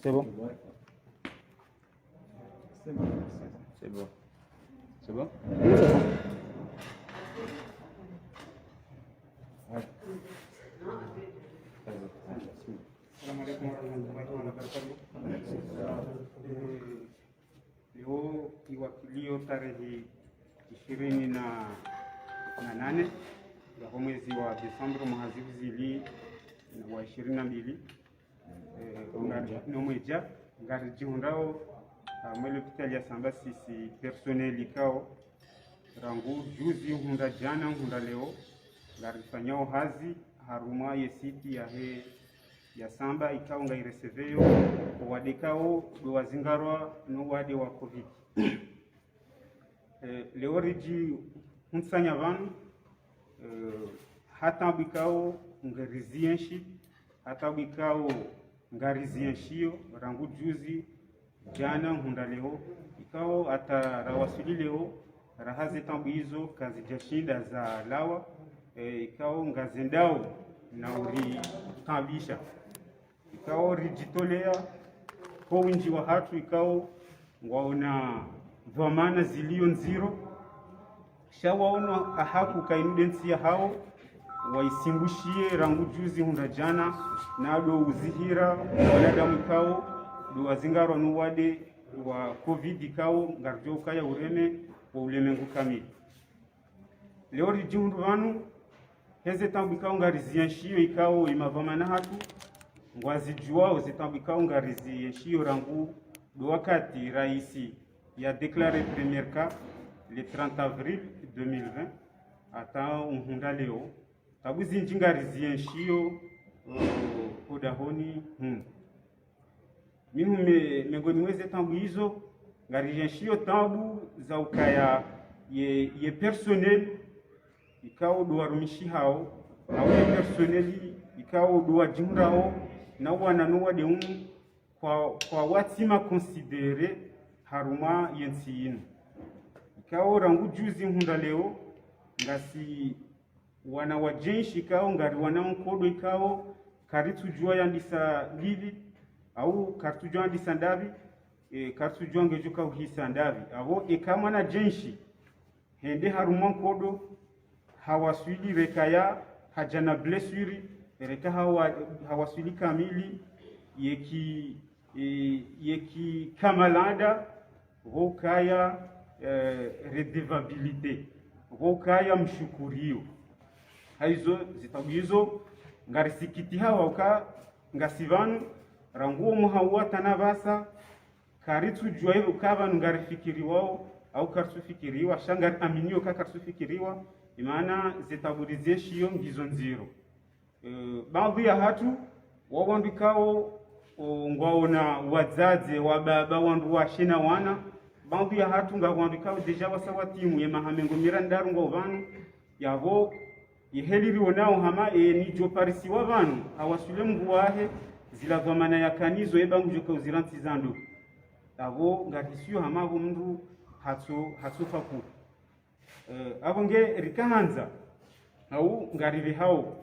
C'est bon? C'est bon. C'est bon. C'est bon? C'est bon. Assalamu alaikum warahmatullahi wabarakatuh. Leo iwakilio tarehe 28 ya mwezi wa Desemba mwezi wa 22 nomweja ngari jihundao mwele hospitali ya Samba sisi personnel ikao rangu juzi hunda jana hunda leo ngari fanyao hazi haruma yesiti ya Samba ikao ngai reseveyo wadekao do wazingarwa no wade wa covid. Leo riji hunsanya vanu hata bikao ngarizienshi hata bikao ngarizienshio rangu juzi jana hunda leo ikao ata rawasili leo rahazi tambu hizo kazi jashinda za lawa ikao ngazendao na uri tambisha ikao rijitolea kwa winji wa hatu ikao waona dhamana zilio nziro shawaona ahaku kainudensi ya hao waisimbushie rangu juzi hunda jana na do uzihira wanadamu ikao do wazingaro nuwade wa covid ikao ngarjo kaya ureme wa ulemengu kamili. Leo rijundu vanu heze tambu ikao ngarizienshio ikao imavamana hatu ngwazi juao zitambu ikao ngarizienshio rangu do wakati raisi ya déclaré premier cas le 30 avril 2020 ata hunda leo tabuzi njingarizienshio odahoni minu mengoni mweze tambu hizo ngarizienshio tambu za ukaya ye personnel ikao do warumishi hao au ye personneli ikao do wajimrao na wana no wade kwa watima considérer haruma yensi yinu ikao rangu juzi hunda leo ngasi wana wajenshi ikao ngari wana mkodo ikao karitu jua yandisa livi au karitu jua yandisa ndavi karitu jua ngejuka uhisa ndavi avo ikama na jenshi hende haruma mkodo hawaswili rekaya hajana blessuri reka hawaswili kamili yeki kamalanda vokaya redevabilite vokaya mshukurio haizo zitabu hizo ngarisikiti hawa uka ngasivanu ranguo muhawa tanavasa karitu jua hiyo ukava ngarifikiriwao au karsufikiriwa shangari aminio ka karsufikiriwa imana zitaburizeshio ngizo nziro baadhi ya hatu wawandikao ngwaona wazaze wa baba wandu washina wana baadhi ya hatu ngawandikao deja wasawatimu ye mahamengo mirandaru ngovanu yavo yeheliriwo nao hama nijo parisi wa vanu awasule mngu wahe zila dhamana ya kanizo ebangu joka uziranti zandu avo ngatisiyo hama avo mndu hatsofa ku avo nge rikahanza au ngarive hao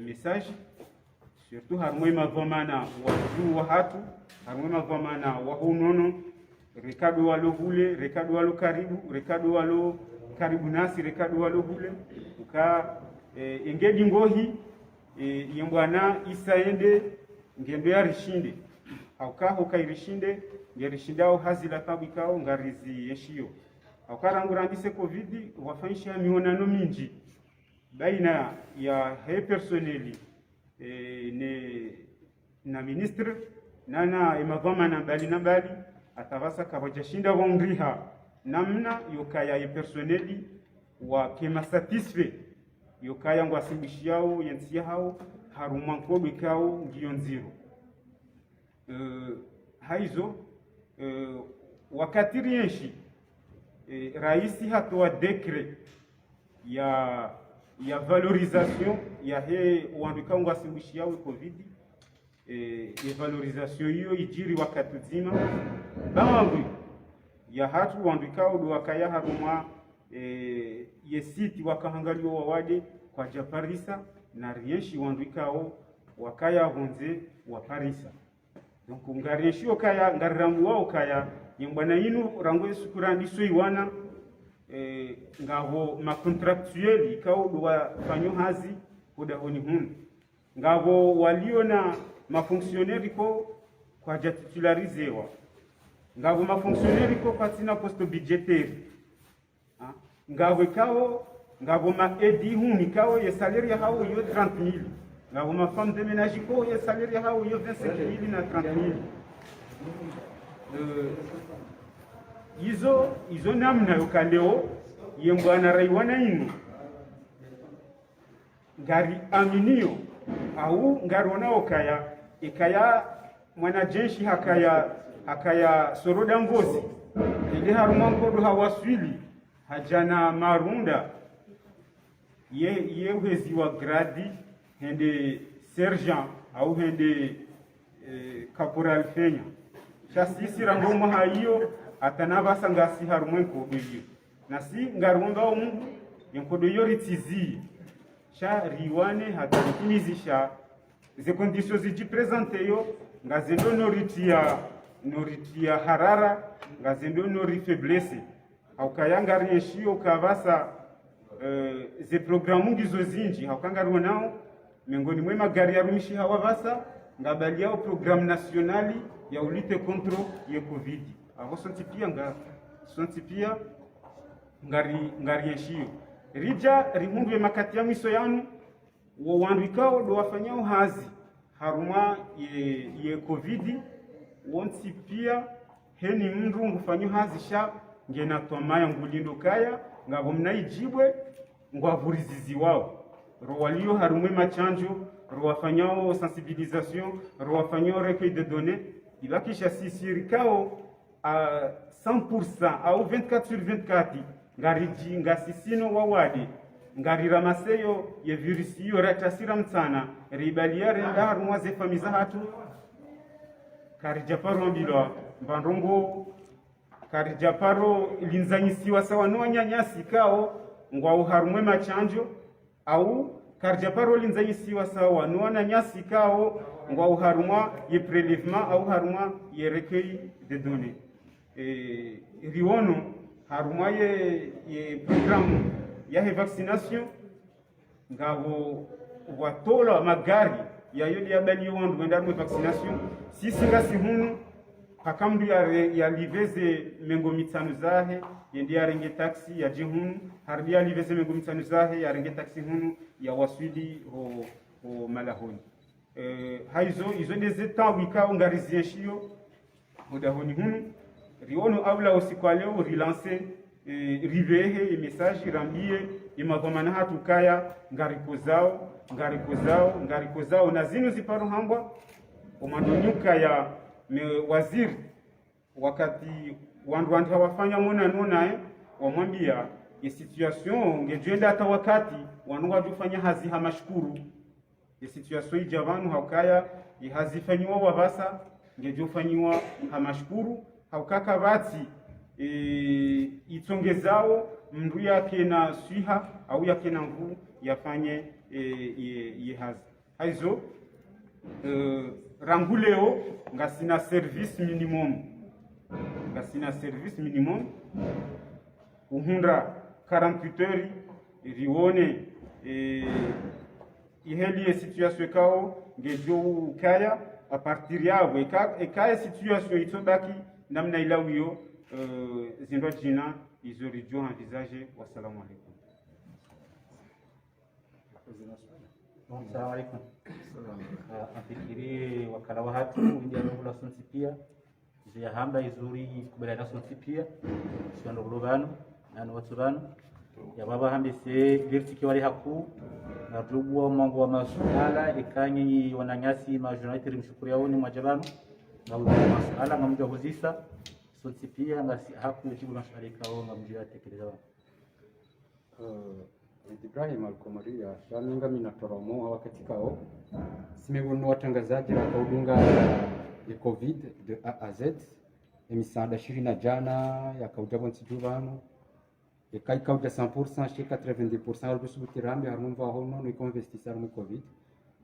message surtout harumwe mavamana wajuu wa hatu harumwe mavamana wa unono rekado walo hule rekado walo karibu rekado walo karibu nasi rekado walo hule uka engedi ngohi yembwana isaende ngendo ya rishinde auka irishinde ngerishindao hazila tabikao ngarizi yeshio aukarangu rambise covid wafanyisha mionano mingi baina ya he personneli na ministre nana imavama na mbali atavasa kabajashinda wongriha namna yokaya ye personneli wa kema satisfait yokaya ngwasimbishiao yensi hao haruma nkobe kao ngiyo nziro haizo wakati rienshi raisi hatoa decret ya valorisation ya he wandika ngwasimbishiao covid valorisation hiyo ijiri wakati zima bamwe ya hatu wandikao do wakaya haruma yesiti wakahangaliwa wawade kwa japarisa na rienshi wandikao wakaya honze wa parisa donc ngarishio kaya ngaramu wao kaya yembana inu rango sukurani so iwana ngavo ma contractuel ikao doa fanyo hazi kuda honi hunu ngavo walio na mafonctionnaire ko kwa titularizewa ngavo mafonctionnaire ko patina poste budgetaire ngavo kao ngavo ma edi huni kao ye salaire hao yo 30,000 ngavo ma femme de ménage ko ye salaire hao yo 25,000 na 30,000 izo namna yokaleo yembwana raiwana inu ngari aminio au ngarona okaya ikaya mwanajeshi hakaya soroda ngozi ile harumankodo hawaswili hajana marunda ye uhezi wa gradi hende sergeant au hende caporal fenya chasisi rangomo haiyo atanabasa ngasi harumwenkodo hiyo nasi ngarumba omu yenkodo yori tizi cha riwane hatatimizisha ze conditions ziji presente yo ngazendo noritia harara ngazendo nori faiblesse haukayanga rieshio kavasa ze programu ngizo zinji haukanga nao miongoni mwa magari ya rumishi hawavasa ngabali yao programu nationali ya ulite contre ye covid avo sontipia ngari yeshio rija rimundu makati ya miso yanu wawandikao do wafanyao hazi haruma ye covid wonsi pia heni mndu ngufanyo hazi sha ngena tomaya ngulindo kaya ngabo mnaijibwe ngwavurizizi wao ro walio harumwe machanjo ro wafanyao sensibilisation ro wafanyao recueil de données ibakisha sisirikao a 100% au 24 sur 24 ngariji ngasisino wawade ngari ramaseyo ye virusi yo ratasira mtsana ribalia renga harumwa ze famiza hatu karijaparo mbilo mbandongo karijaparo linzanyisiwa sawa no nyanyasi kao ngwa harumwe machanjo au karijaparo linzanyisiwa sawa no nyanyasi kao ngwa harumwa ye prélèvement au harumwa ye recueil de données riono harumwa ye programme ya vaccination ngabo watola magari ya yodi ya bali wandu wenda mu vaccination sisi ngasi hunu pakamdu ya liveze mengo mitano zahe yendi ya renge taxi ya jihunu harbi ya liveze mengo mitano zahe ya renge taxi hunu ya waswidi o malahoni haizo izo deze temps wika ngarizieshio odahoni hunu riono aula osikwaleo relancer rivehe message rambie imagomana hatu kaya ngariko zao na zinu ziparo hambwa omandonyuka ya waziri wakati wandu hawafanya mona wamwambia ye situation ngejenda hata wakati wanu wajufanya hazi hamashukuru ye situation ijavanu haukaya hazifanyiwa wabasa ngejofanyiwa hamashukuru haukaka bati itongezao mndu yake na swiha au yake na mvu yafanye ye hazi haizo ranguleo ngasina service minimum uhundra 48 heures rione iheli situation kao ngejo kaya a partir yabo ekaya situation itobaki namna ilawiyo zindo jina izo rijo envisage. Wassalamu alaikum. Assalamu alaikum. Afikiri wakala wa hatu ndia ndola sonsi pia ya hamba izuri kubelana sonsi pia sio ndo globano na watu bano ya baba hambise vertiki wali haku na tubu mambo wa masuala ikanyi wananyasi majournaliste mshukuri yao ni mwajabano na masuala ngamja huzisa sonsi pia ngasi haku jibu masuala ikao ngamja tekeleza Ibrahim Al-Komaria shaminga minatoromo wakati kao simebunu watangazaji wa kaudunga ya COVID de A à Z emisanda shirina jana ya kaujabo nsijubano ya kai kauja 100% chez 90% albusubukirambe harumva hono ni investisseur mu COVID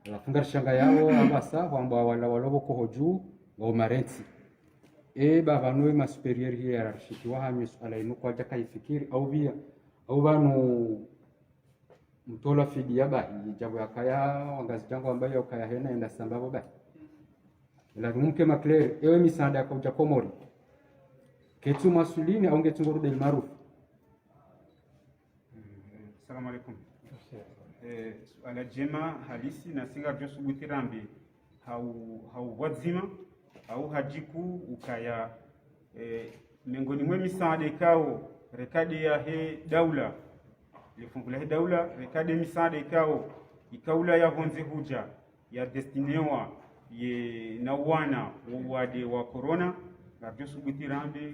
la funga shanga yao abasa wamba wala walobo ko hoju marensi bavanu ma superior hierarchique wa hami swala inu kwa jaka ifikiri au vanu mtola fidia bahi jabo yakaya wangazi jangu ambayo yakaya hena enda sambabo bahi ila rumke makler ewe misanda kwa jakomori ketu masulini au ngetunguru del maarufu. Assalamu alaikum. Suala jema halisi na singa rjo subuti rambi hau wadzima au hajiku ukaya miongoni mwe misaada ikao rekadi ya he daula lifungula he daula rekadi misaada ikao ikaula ya honze huja ya destinewa ye na wana wade wa corona na rjo subuti rambi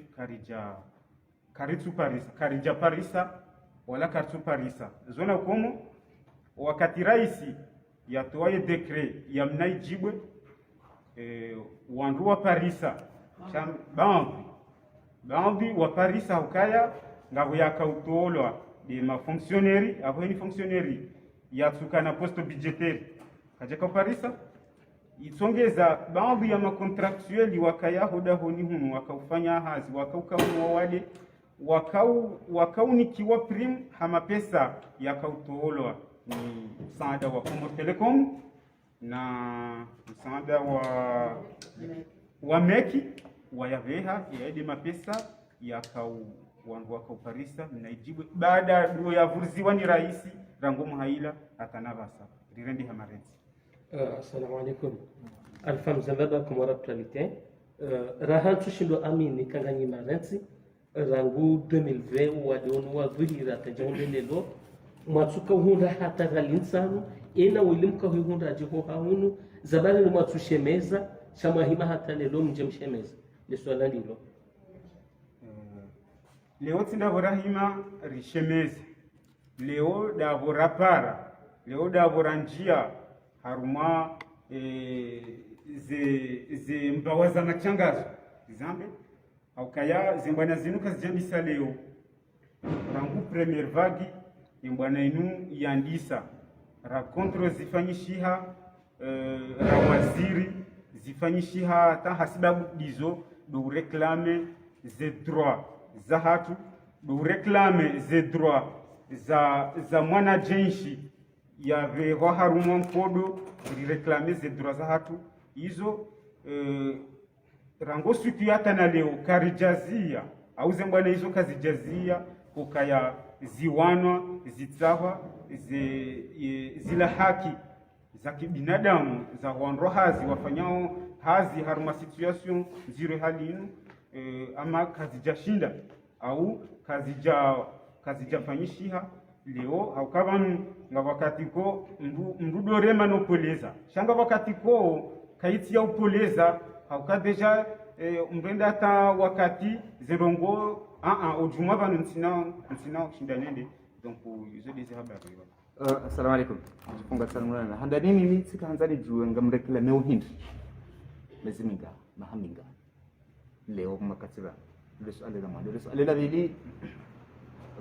karija parisa wala kartu parisa zona ukomo wakati raisi yatoaye dekre ya mnaijibwe wandu wa parisa baadhi wa parisa ukaya ngabo yakautolwa de ma fonctionnaire abo ni fonctionnaire yatsukana poste budgetaire kajeka parisa itsongeza baadhi ya makontraktueli wakaya hoda honi hunu wakaufanya hazi wakaukawa wale wakaunikiwa prim hama pesa yakautoolwa ni msaada wa Comor Telecom na msaada wa meki wayaveha yaidi mapesa wandu wakauparisa mnaijibu baada duo yavurziwa ni raisi rangomu haila atanavasa rirendi hamarenzi. Assalamu alaikum. Alfam zambada kumara actualité. Rahantu shindo amini kanganyi marenzi rangu 2020 wadionu wa dhuhira tajonde lelo mwatsuka hunda hata galinsanu ena wilimka hunda jiho haunu zabali ni mwatsushemeza shamahima hata lelo mjemshemeza leswala lilo leo tindavurahima rishemeze leo davorapara leo davoranjia haruma ze mbawaza machangazo zambe aukaya zimbwana zinuka zijambisa leo rangu premier vague imbwana inu yandisa ra kontro zifanyishiha ra waziri zifanyishiha hata hasibabu dizo do reclame ze droit za hatu do reclame ze droit za mwana jenshi ya veho harumwa mkodo reclame ze droit za hatu hizo rango siku hata na leo karijazia au zembwana hizo kazijazia ukaya ziwanwa zitsawa zila haki za kibinadamu za wanro hazi wafanyao hazi haruma situation zire halinu ama kazijashinda au kazijafanyishiha leo haukavanu nga wakati ko mrudorema no poleza shanga wakati ko kaiti ya upoleza haukadeja mrenda hata wakati zerongo ujuma vanu nsina kushinda nende donc izo deze habari assalamu alaikum jifunga sana na handa nini ni sika hanzani juwe ngamrekela meu hindi meziminga mahaminga leo makatira leso ale na mwande leso ale la bili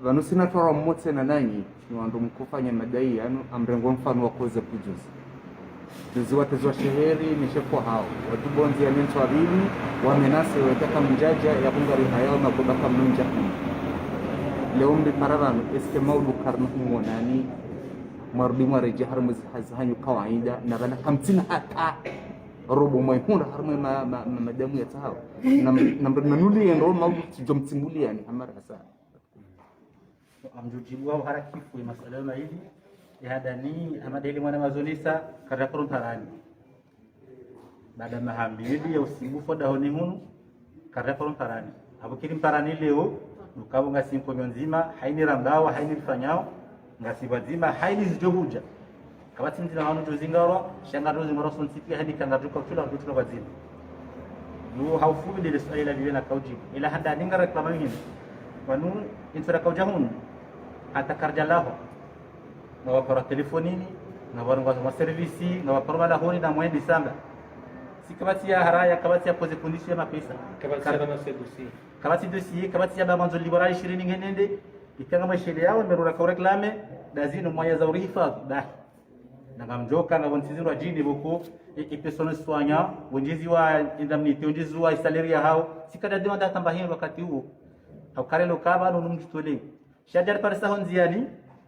vanu sina tora mmote na nanyi ni wandu mkufanya madai yanu amrengo mfano wa koza kujuzi juzi watazwa sheheri ni shefu hao watubonzi ya mentu wabili wamenase wetaka mjaja ya bungari hayao na kubaka mnunja leo mbi pararano eske maudu karnu humonani marudi mwareje harmu hazihanyu kawaida na bana hamsina hata robo mwaihunda harmu madamu ya tahao na mnanuli ya nro maudu tijomtimulia ni hamara hasa amjujibu wao harakifu ya masala hivi yadani amadeli mwana mazonisa karakurun tarani baada mahambili ya usibufu dahoni hunu karakurun tarani abukiri tarani leo nukabu ngasi mkonyo nzima haini ramdawa haini fanyao ngasi bazima haini zijohuja kabati mtina wanu jozingawa shangaro zingaro sonsipi hadi kangaruka kutula bazima nu haufu de swali la liwena kauji ila hada ninga reklama hini wanu insura kaujahun atakarjalaho na wapara telefonini na warunga wa servisi na wapara la honi na mwendi sanga si kabati ya haraya kabati ya pose condition ya mapesa kabati dossier kabati ya bamanzo liberal 20 ngenende ikanga mashele yao merura ka reklame dazino moya za urifa da na ngamjoka na bontiziru ajini boko e pessoas soanha onde wa indemnity onde wa salaria hao sikada de wanda tamba hiyo wakati huo au kare lokaba no mjitole shajar parisa honziani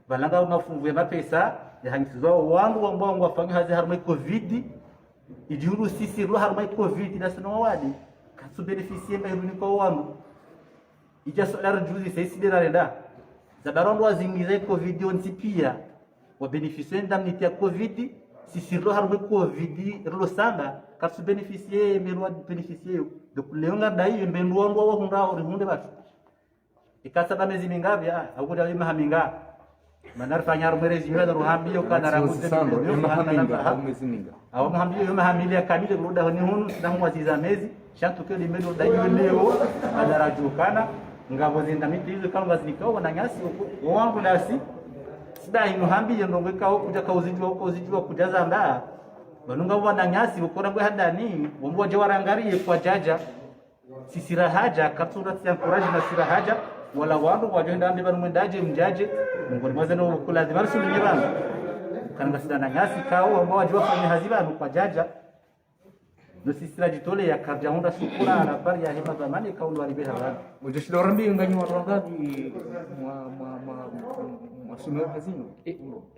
balanga unafungue mapesa ya hangizwa wangu ambao wafanya hazi harmai covid ijuru sisi ro harmai covid na sino wadi kasu beneficie mba iruni kwa wangu ija solar juzi sisi de renda zabarondo wazingiza covid onti pia wa beneficie indemnity ya covid sisi ro harmai covid ro sanga kasu beneficie merwa beneficie de leonga dai mbendu wangu wa hunda ori hunde batu ikasaba mezi mingapi au kuda lima haminga manarfanya rumere ziwa ruhambi ukana rakuze au muhambi yoma hamilia kamile ruda honi hunu sidamu waziza mezi shantu kio limedo dayo leo adarajukana ngabo zinda miti hizo kama bazinikao na nyasi wangu nasi sidai muhambi yondongo kao kuja kauzijwa kujaza ndaa banunga wana nyasi ukora bwa hadani womboje warangari kwa jaja sisira haja kapsura tsiankuraji na sira haja wala wandu wajenda ndi banu mwendaje mjaje ngoni mazeno kula divarsu ni bangu kanga sidana nyasi kao ambao wajua fanya haziba kwa jaja no sisira jitole ya karja honda shukura na bari ya hema zamani kaulu walibeha wangu ujishilo rambi nganyi warangadi masumo hazino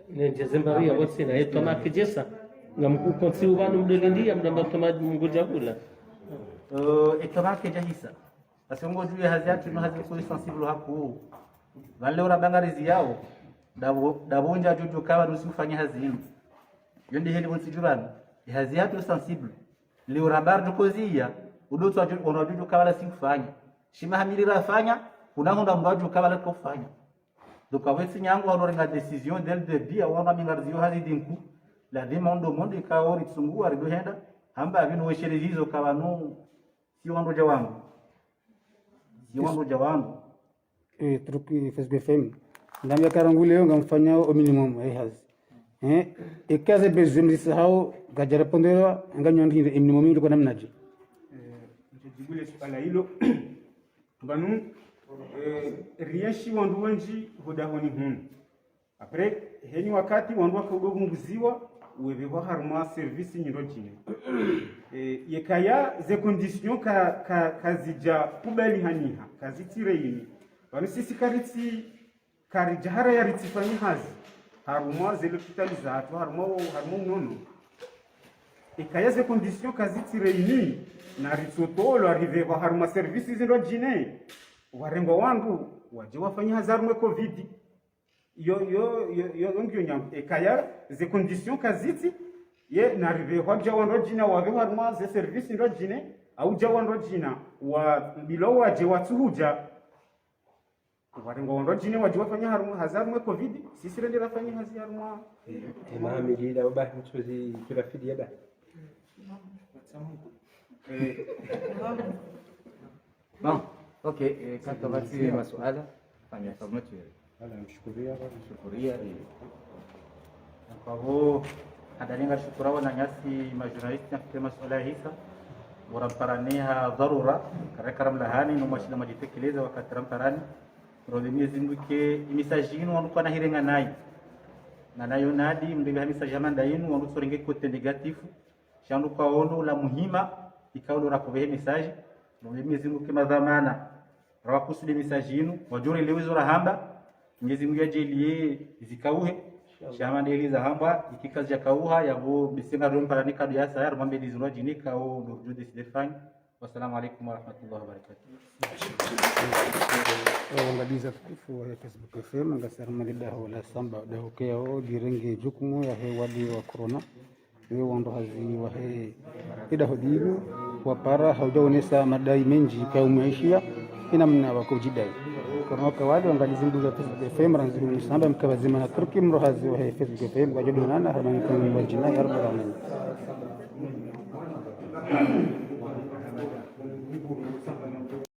ne jezembaria wote na yeto na kijesa ngamku konsi ubanu mdelindia mdamba tomaji mungoja kula etomake jahisa asiongo juu ya haziatu no hazi kuli sensible hapo wale ora bangarizi yao dabonja juju kawa nusifanya hazini yondi heli wonsijurani haziatu sensible le ora bardu kozia udoto ona juju kawa la sifanya shima hamilira afanya kuna honda mbaju kawa la kufanya donc avec sinyango ono renga decision del debut wana mingarzio hazi dinku la demande monde ka ori tsungu ari dohenda hamba abinu wesherizo kawa no si wando jawangu truki Facebook FM ndamya karangule ngamfanya au minimum ai hazi ikaze bezum disahau gajara pondera nganyondi minimum ndio kwa namnaje nijibule swala hilo banu riashi wandu wenji hodahoni hunu apre heni wakati wandu wakadogo nguziwa webewa harma service nyiro jine yekaya ze condition kazija kubali haniha kazitire yini banu sisi kariti karijahara ya ritifani hazi haruma ze l'hôpital zatu haruma nono ekaya ze condition kazitire yini na ritotolo arrive wa haruma service nyiro jine warengo wangu waje wafanya hazarumwe covid yo ngyo nyam ekaya ze condition kaziti ye n'arrive kwa jawando jina wabe haruma ze service ndo jine au jawando jina wa bilo waje watuhuja warengo ndo jine waje wafanya haruma hazarumwe covid sisi rende rafanya hazi haruma mahamili la baba mtuzi kila fidi yada bon okay kaka basi masuala fanya format ala mshukuria kwa hivyo hadalinga shukura wana nyasi majournalisti na kutema masuala hisa waramparaneha dharura karakaram lahani no mashina majitekeleza wakati ramparani rodemie zinduke imisajinu wanuko na hirenga nayi na nayo nadi mdebe hamisa jamanda yinu wanuko sorenge kote negatifu shandu kwa ono la muhima ikaulo rakovehe message rodemie zinduke madhamana rawakusudi message wajuri lewizo rahamba Mwenyezi Mungu ajalie zikauhe shamanda eliza hamba ikikazi ya kauha yabo bisinga rompa ni kadu ya sayar mambe dizuro jinika au nurjude sidefani. Wassalamu alaykum wa rahmatullahi wa barakatuh. ngadiza tukufu wa Facebook FM ngasar magida wala samba da hokeo direnge jukumu ya hewadi wa corona we wando hazi wa he ida hodilu wa para haujaonesa madai menji kwa umeishia inamna wakujidai kwa kawadi wangalizimbuza Facebook FM ranzimu msamba mkabazima na turki mrohazi wa Facebook FM kwa jodonana harmani kwa wajina ya rabbal alamin.